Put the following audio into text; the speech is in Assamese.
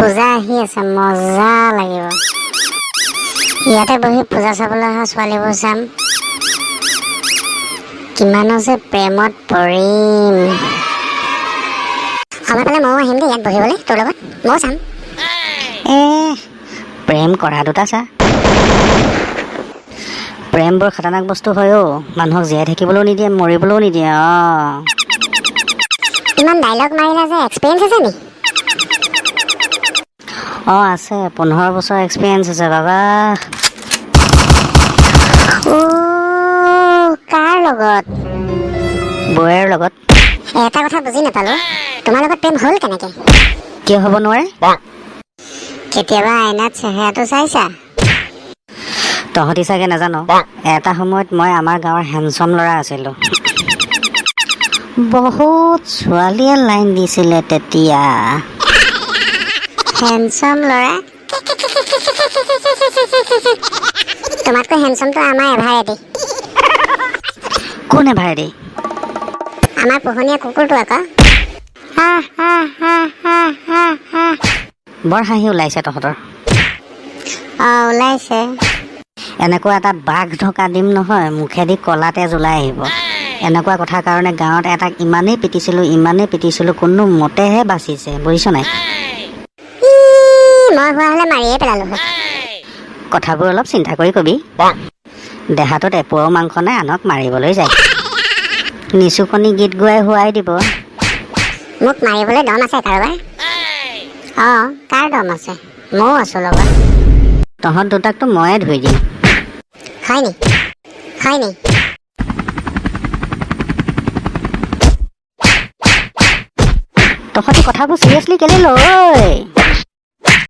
পূজা আহি আছে, মজা লাগিব। ইয়াতে বহি পূজা চাবলৈ অহা ছোৱালীবোৰ চাম, কিমানো যে প্ৰেমত পৰিম। সময় পালে ময়ো আহিম দেই ইয়াত বহিবলৈ, তোৰ লগত ময়ো চাম। প্ৰেম কৰা দুটা চা। প্ৰেম বৰ খতৰনাক বস্তু হয় অ', মানুহক জীয়াই থাকিবলৈও নিদিয়ে, মৰিবলৈও নিদিয়ে। ইমান ডাইলগ মাৰিলা যে, এক্সপিৰিয়েঞ্চ আছে নি? আছে, 15 বছৰ এক্সপিৰিয়েঞ্চ আছে বাবা। কাৰ লগত? বৌয়েৰ লগত। এটা কথা বুজি নাপালো, তোমাৰ লগত প্ৰেম হ'ল কেনেকে? কিয় হ'ব নোৱাৰে? কেতিয়াবা আইনাত চেহেৰাটো চাইছা? তহঁতি চাগে নাজানো, এটা সময়ত মই আমাৰ গাঁৱৰ হেণ্ডচম ল'ৰা আছিলো। বহুত ছোৱালীয়ে লাইন দিছিলে তেতিয়া। হেণ্ডচম ল'ৰা? তোমাতকৈ হেণ্ডচমটো আমাৰ এভাৰেদি। কোন এভাৰেদি? আমাৰ পোহনীয়া কুকুৰটো আকৌ। বৰ হাঁহি ওলাইছে তহঁতৰ। ওলাইছে। এনেকুৱা এটা বাঘ ঢকা দিম নহয়, মুখেদি কলা তেজ ওলাই আহিব। এনেকুৱা কথাৰ কাৰণে গাঁৱত এটাক ইমানেই পিটিছিলো, কোনো মতেহে বাচিছে, বুজিছ নাই? মই হোৱা হ'লে মাৰিয়ে পেলালো হয়। কথাবোৰ অলপ চিন্তা কৰি কবি। দেহাটোত এপোৱাও মাংস নাই, আনক মাৰিবলৈ যায়। নিচুকনি গীত গোৱাই হোৱাই দিব। মোক মাৰিবলৈ দম আছে কাৰোবাৰ? কাৰ দম আছে? ময়ো আছো লগত। তহঁত দুটাকতো ময়ে ধুই দিম। হয় নি? তহঁতি কথাবোৰ চিৰিয়াছলি কেলে লয়?